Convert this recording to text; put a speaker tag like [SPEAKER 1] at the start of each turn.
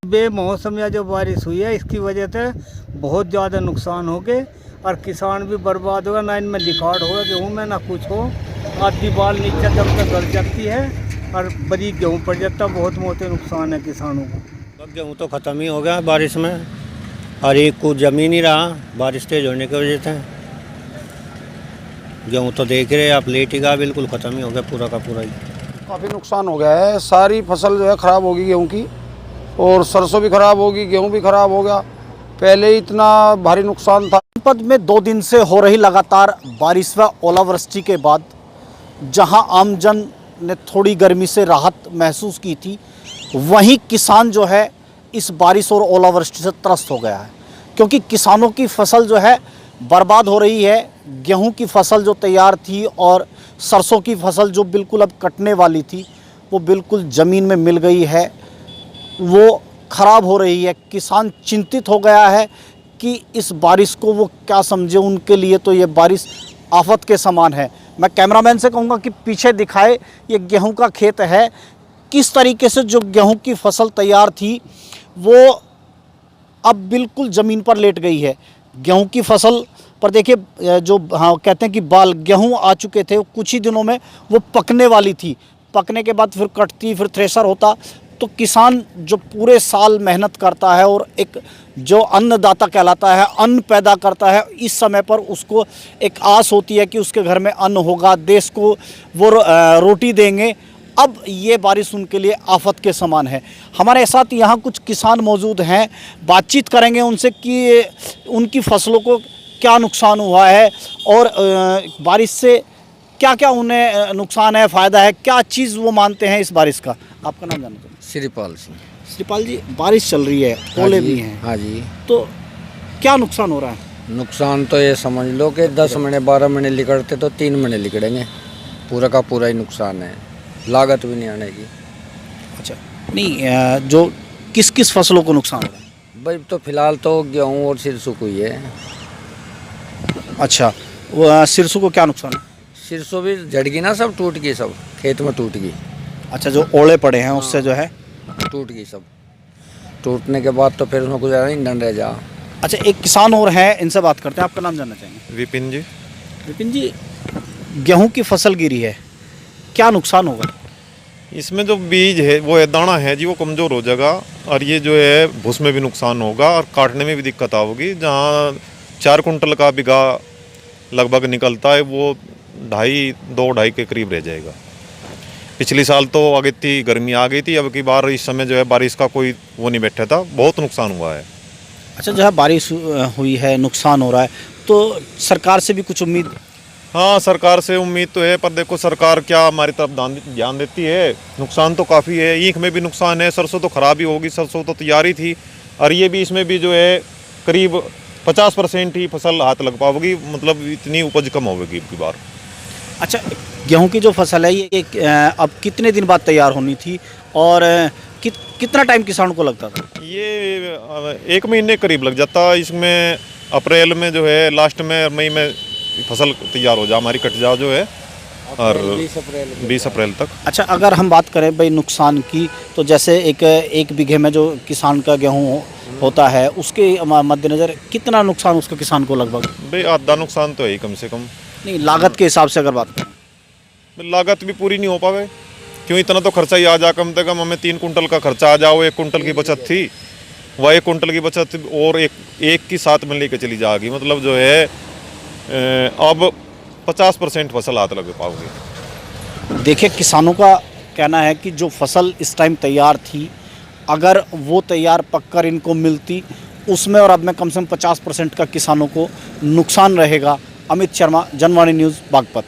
[SPEAKER 1] बेमौसम या जो बारिश हुई है इसकी वजह से बहुत ज़्यादा नुकसान हो गए और किसान भी बर्बाद होगा, ना इनमें लिखावट होगा गेहूँ में ना कुछ हो। आधी बाल नीचे दब तक गल जाती है और बड़ी गेहूँ पड़ जाता, बहुत मोटे नुकसान है किसानों को।
[SPEAKER 2] गेहूँ तो ख़त्म ही हो गया बारिश में, और एक को जमीन ही रहा बारिश तेज होने की वजह से। गेहूँ तो देख रहे आप लेट ही गया, बिल्कुल ख़त्म ही हो गया पूरा का पूरा ही।
[SPEAKER 3] काफ़ी नुकसान हो गया है, सारी फसल जो है ख़राब होगी गेहूँ की, और सरसों भी ख़राब होगी, गेहूँ भी ख़राब हो गया। पहले ही इतना भारी नुकसान था।
[SPEAKER 4] जनपद में 2 दिन से हो रही लगातार बारिश व ओलावृष्टि के बाद जहां आमजन ने थोड़ी गर्मी से राहत महसूस की थी, वहीं किसान जो है इस बारिश और ओलावृष्टि से त्रस्त हो गया है, क्योंकि किसानों की फसल जो है बर्बाद हो रही है। गेहूं की फसल जो तैयार थी और सरसों की फसल जो बिल्कुल अब कटने वाली थी, वो बिल्कुल ज़मीन में मिल गई है, वो ख़राब हो रही है। किसान चिंतित हो गया है कि इस बारिश को वो क्या समझे, उनके लिए तो ये बारिश आफत के समान है। मैं कैमरामैन से कहूँगा कि पीछे दिखाए, ये गेहूं का खेत है। किस तरीके से जो गेहूं की फसल तैयार थी वो अब बिल्कुल ज़मीन पर लेट गई है। गेहूं की फसल पर देखिए, जो कहते हैं कि बाल गेहूं आ चुके थे, कुछ ही दिनों में वो पकने वाली थी। पकने के बाद फिर कटती, फिर थ्रेशर होता। तो किसान जो पूरे साल मेहनत करता है और एक जो अन्नदाता कहलाता है, अन्न पैदा करता है, इस समय पर उसको एक आस होती है कि उसके घर में अन्न होगा, देश को वो रोटी देंगे। अब ये बारिश उनके लिए आफत के समान है। हमारे साथ यहाँ कुछ किसान मौजूद हैं, बातचीत करेंगे उनसे कि उनकी फसलों को क्या नुकसान हुआ है और बारिश से क्या क्या उन्हें नुकसान है, फ़ायदा है, क्या चीज़ वो मानते हैं इस बारिश का। आपका नाम जानना चाहूँगा।
[SPEAKER 5] श्रीपाल सिंह।
[SPEAKER 4] श्रीपाल जी, बारिश चल रही है, ओले भी हैं,
[SPEAKER 5] हाँ जी।
[SPEAKER 4] तो क्या नुकसान हो रहा है?
[SPEAKER 5] नुकसान तो ये समझ लो कि 10 महीने 12 महीने लिकड़ते तो 3 महीने लिकड़ेंगे, पूरा का पूरा ही नुकसान है, लागत भी नहीं आने की।
[SPEAKER 4] अच्छा, नहीं, जो किस किस फसलों को नुकसान हो रहा है?
[SPEAKER 5] भाई तो फिलहाल तो गेहूँ और सिरसों को ही है।
[SPEAKER 4] अच्छा, सिरसों को क्या नुकसान है?
[SPEAKER 5] सिरसों भी झड़ गई ना, सब टूट गई, सब खेत में टूट गई।
[SPEAKER 4] अच्छा, जो ओले पड़े हैं उससे जो है
[SPEAKER 5] टूट गई सब। टूटने के बाद तो फिर उसमें कुछ ज़्यादा ईंधन रह जा।
[SPEAKER 4] अच्छा, एक किसान और है, इनसे बात करते हैं। आपका नाम जानना चाहेंगे?
[SPEAKER 6] विपिन जी।
[SPEAKER 4] विपिन जी, गेहूं की फसल गिरी है, क्या नुकसान होगा?
[SPEAKER 6] इसमें जो बीज है वो है, दाना है जी, वो कमज़ोर हो जाएगा, और ये जो है भूस में भी नुकसान होगा और काटने में भी दिक्कत आओगी। जहाँ 4 कुंटल का बीघा लगभग निकलता है, वो 2.5 के करीब रह जाएगा। पिछले साल तो आगे इतनी गर्मी आ गई थी, अब की बार इस समय जो है बारिश का कोई वो नहीं बैठा था, बहुत नुकसान हुआ है।
[SPEAKER 4] अच्छा, जो है बारिश हुई है, नुकसान हो रहा है, तो सरकार से भी कुछ उम्मीद?
[SPEAKER 6] हाँ, सरकार से उम्मीद तो है, पर देखो सरकार क्या हमारी तरफ ध्यान देती है। नुकसान तो काफ़ी है, ईख में भी नुकसान है, सरसों तो ख़राब ही होगी, सरसों तो तैयारी थी, और ये भी इसमें भी जो है करीब 50% ही फसल हाथ लग पाओगी, मतलब इतनी उपज कम होगी की बार।
[SPEAKER 4] अच्छा, गेहूं की जो फसल है ये अब कितने दिन बाद तैयार होनी थी और कितना टाइम किसानों को लगता था?
[SPEAKER 6] ये 1 महीने करीब लग जाता। इसमें अप्रैल में जो है, लास्ट में मई में फसल तैयार हो जा, हमारी कट जा जो है, और 20 अप्रैल तक।
[SPEAKER 4] अच्छा, अगर हम बात करें भाई नुकसान की, तो जैसे एक बीघे में जो किसान का गेहूं होता है, उसके मद्देनज़र कितना नुकसान उसका किसान को लगभग?
[SPEAKER 6] भाई आधा नुकसान तो है ही कम से कम।
[SPEAKER 4] नहीं, लागत के हिसाब से अगर बात करें,
[SPEAKER 6] लागत भी पूरी नहीं हो पावे, क्यों इतना तो खर्चा ही आ जा, कम से कम हमें 3 कुंटल का खर्चा आ जाओ। 1 कुंटल की बचत थी, वह 1 कुंटल की बचत और एक की साथ में लेके चली जाएगी, मतलब जो है अब 50% फसल हाथ लग पाओगे।
[SPEAKER 4] देखिए, किसानों का कहना है कि जो फसल इस टाइम तैयार थी, अगर वो तैयार पककर इनको मिलती, उसमें और अब में कम से कम 50% का किसानों को नुकसान रहेगा। अमित शर्मा, जनवाणी न्यूज़, बागपत।